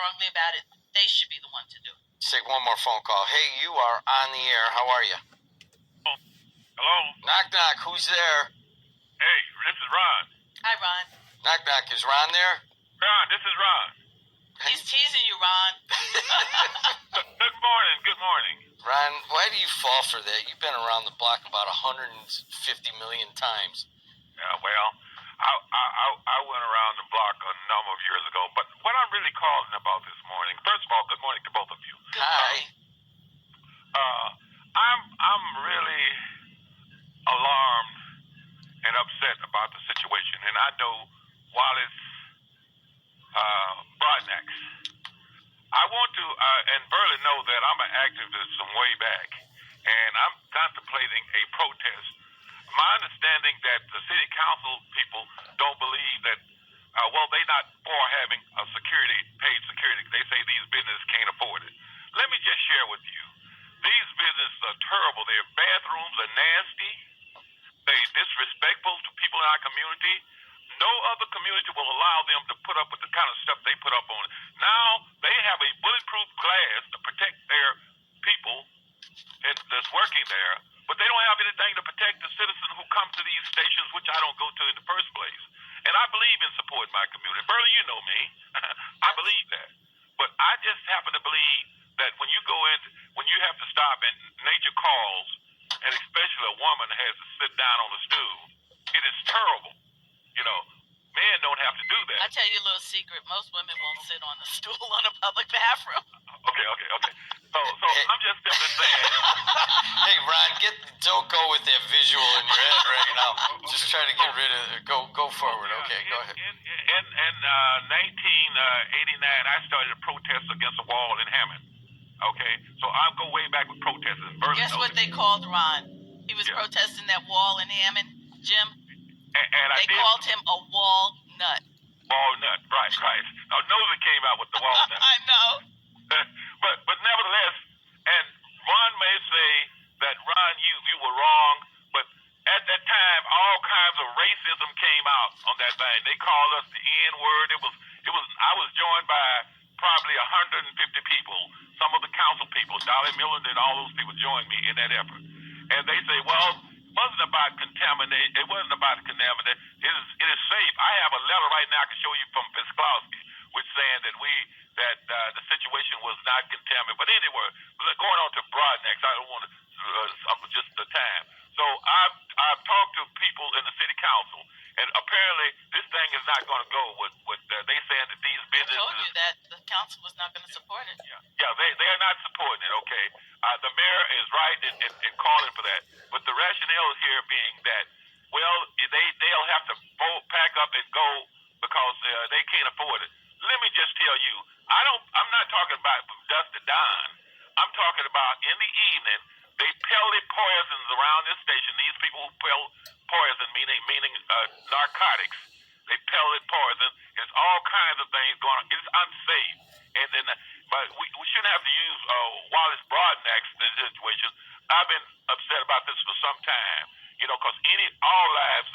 strongly about it, they should be the one to do it. Let's take one more phone call. Hey, you are on the air. How are you? Oh, hello? Knock, knock. Who's there? Hey, this is Ron. Hi, Ron. Knock, knock. Is Ron there? Ron, this is Ron. He's teasing you, Ron. Good morning, good morning. Ron, why do you fall for that? You've been around the block about 150 million times. Yeah, well, I went around the block a number of years ago, but what I'm really calling about this morning, first of all, good morning to both of you. Hi. I'm really alarmed and upset about the situation, and I know Wallace Broadnax. I want to, and Burley know that I'm an activist from way back, and I'm contemplating a protest. My understanding that the city council people don't believe that, they're not for having a paid security. They say these businesses can't afford it. Let me just share with you. These businesses are terrible. Their bathrooms are nasty. They're disrespectful to people in our community. No other community will allow them to put up with the kind of stuff they put up on it. Now they have a bulletproof glass to protect their people that's working there, but they don't have anything to protect the citizens who come to these stations, which I don't go to in the first place. And I believe in supporting my community. Burley, you know me. I believe that. But I just happen to believe that when you have to stop and nature calls, and especially a woman has to sit down on a stool, it is terrible. You know, men don't have to do that. I'll tell you a little secret. Most women won't sit on a stool in a public bathroom. Okay. So I'm just simply saying. Hey, Ron, don't go with that visual in your head right now. Just try to get rid of it. Go forward. Okay, go ahead. In 1989, I started a protest against a wall in Hammond. Okay, so I'll go way back with protesters. Guess what they called Ron? He was protesting that wall in Hammond, Jim. And they called him a wall nut. Walnut, right. Now, Nova came out with the walnut. I know. But nevertheless, and Ron may say that, Ron, you were wrong, but at that time, all kinds of racism came out on that thing. They called us the N-word. I was joined by probably 150 people. Some of the council people, Dolly Miller and all those people joined me in that effort. And they say, well, it wasn't about contamination. It wasn't about contamination. It is safe. I have a letter right now I can show you from Pisklowski, which saying that the situation was not contaminated. But anyway, going on to Broadnax, I don't want to just the time. So I've talked to people in the city council, and apparently this thing is not going to go with they saying that these businesses. I told you that the council was not going to support it. Yeah, they are not supporting it. Okay, the mayor is right in calling for that, but the rationale here being that, well, they'll have to pack up and go because they can't afford it. Let me just tell you, I'm not talking about from dusk to dawn. I'm talking about in the evening. They pellet poisons around this station. These people who poison, meaning narcotics. They pellet poison. There's all kinds of things going on. It's unsafe. But we shouldn't have to use Wallace Broadnax in this situation. I've been upset about this for some time, because all lives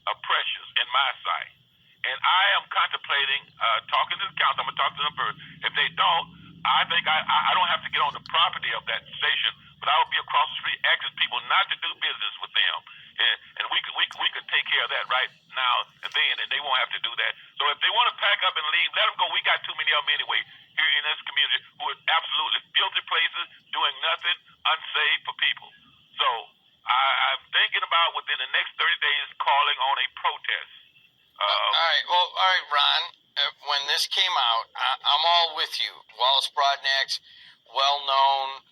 are precious in my sight. And I am contemplating talking to the council. I'm going to talk to them first. If they don't, I think I don't have to get on the property of that station, but I will be across the street asking people not to do business with them. And we could take care of that right now and then, and they won't have to do that. So if they want to pack up and leave, let them go. We got too many of them anyway here in this community who are absolutely filthy places, doing nothing, unsafe for people. So I'm thinking about within the next 30 days calling on a protest. All right, Ron. When this came out, I'm all with you. Wallace Broadnax, well-known,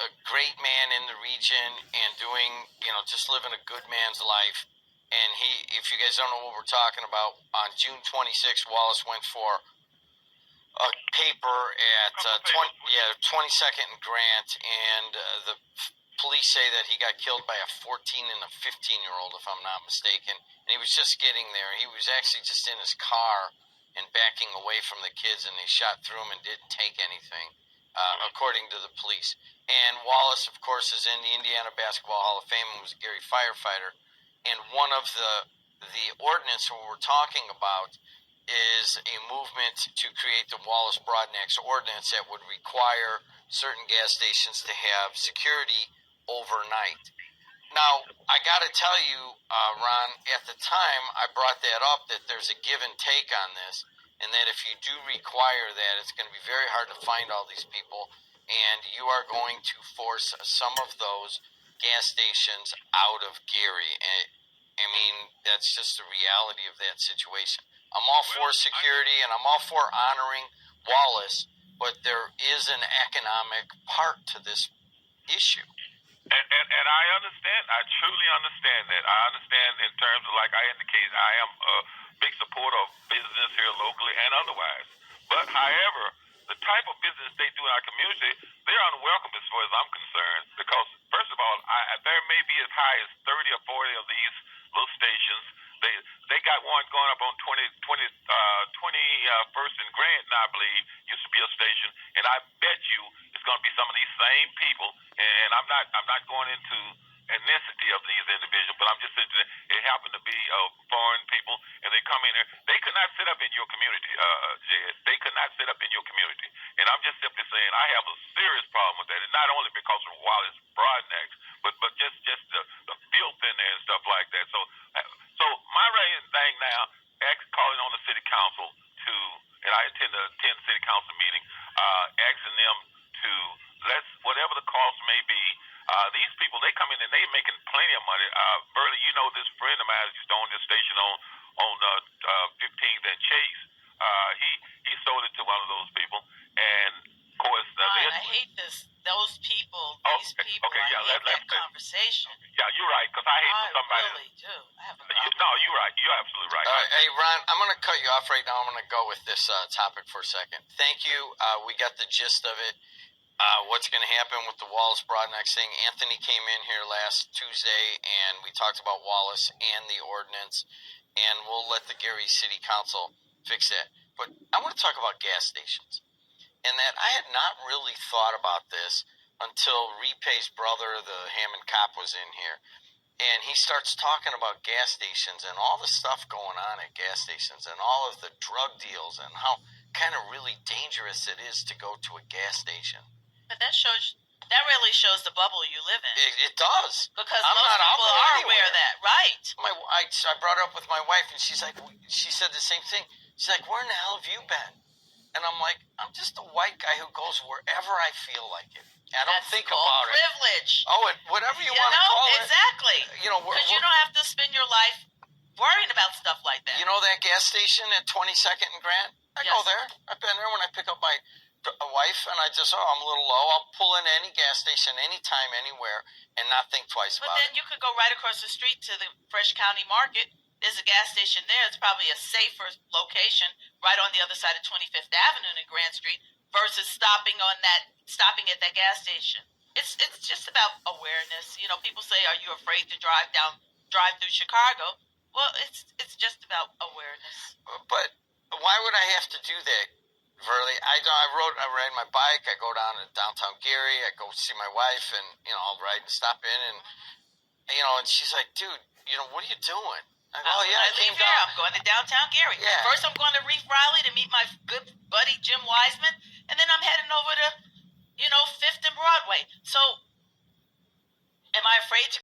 a great man in the region and doing, just living a good man's life. And if you guys don't know what we're talking about, on June 26th, Wallace went for a paper at 22nd and Grant, and the police say that he got killed by a 14 and a 15-year-old, if I'm not mistaken. And he was just getting there. He was actually just in his car and backing away from the kids, and they shot through him and didn't take anything, according to the police. And Wallace, of course, is in the Indiana Basketball Hall of Fame and was a Gary firefighter. And one of the ordinance we're talking about is a movement to create the Wallace-Broadnax ordinance that would require certain gas stations to have security overnight. Now, I got to tell you, Ron, at the time I brought that up, that there's a give and take on this, and that if you do require that, it's going to be very hard to find all these people, and you are going to force some of those gas stations out of Gary. And I mean, that's just the reality of that situation. I'm all for security, and I'm all for honoring Wallace, but there is an economic part to this issue. And I understand. I truly understand that. I understand in terms of, like I indicated, I am a big supporter of business here locally and otherwise. But however, the type of business they do in our community, they're unwelcome as far as I'm concerned. Because first of all, there may be as high as 30 or 40 of these little stations. They got one going up on 21st and Grant, I believe, used to be a station, and I bet you it's going to be some of these same people. And I'm not going into ethnicity of these individuals, but I'm just saying that it happened to be foreign people, and they come in here. They could not sit up in your community, Jed. They could not sit up in your community. And I'm just simply saying I have a serious problem with that, and not only because of Wallace Broadnax, but just the filth in there and stuff like that. So my main thing now, calling on the city council to, and I intend to attend the city council meeting, asking them to whatever the cost may be. These people, they come in and they making plenty of money. Burley, you know, this friend of mine used to own this station on 15th and Chase. He sold it to one of those people, and of course, I hate this. Those people, these people. Okay, yeah, I hate that conversation. Yeah, you're right. Because I hate for somebody. I really do. I have a No, you're right. You're absolutely right. Hey, Ron, I'm going to cut you off right now. I'm going to go with this topic for a second. Thank you. We got the gist of it. What's going to happen with the Wallace Broadnax thing. Anthony came in here last Tuesday, and we talked about Wallace and the ordinance, and we'll let the Gary City Council fix that. But I want to talk about gas stations, and that I had not really thought about this until Repay's brother, the Hammond cop, was in here. And he starts talking about gas stations and all the stuff going on at gas stations and all of the drug deals and how kind of really dangerous it is to go to a gas station. But that really shows the bubble you live in. It does. Because most people are aware of that, right? I brought it up with my wife, and she said the same thing. She's like, where in the hell have you been? And I'm like, I'm just a white guy who goes wherever I feel like it. I don't think about it. Privilege. Whatever you want to call it. Exactly. Because you don't have to spend your life worrying about stuff like that. You know that gas station at 22nd and Grant? I go there. I've been there when I pick up my wife, and I'm a little low. I'll pull in any gas station, anytime, anywhere, and not think twice about it. But then you could go right across the street to the Fresh County Market. There's a gas station there. It's probably a safer location right on the other side of 25th Avenue and Grand Street versus stopping at that gas station. It's just about awareness. You know, people say, "Are you afraid to drive through Chicago?" Well, it's just about awareness. But why would I have to do that, Verley? I ride my bike. I go down to downtown Gary. I go see my wife, and I'll ride and stop in, and and she's like, "Dude, what are you doing?" I go, I came down. I'm going to downtown Gary. Yeah. First, I'm going to Reef Riley to meet my good buddy Jim Wiseman, and then I'm heading over to 5th and Broadway. So, am I afraid to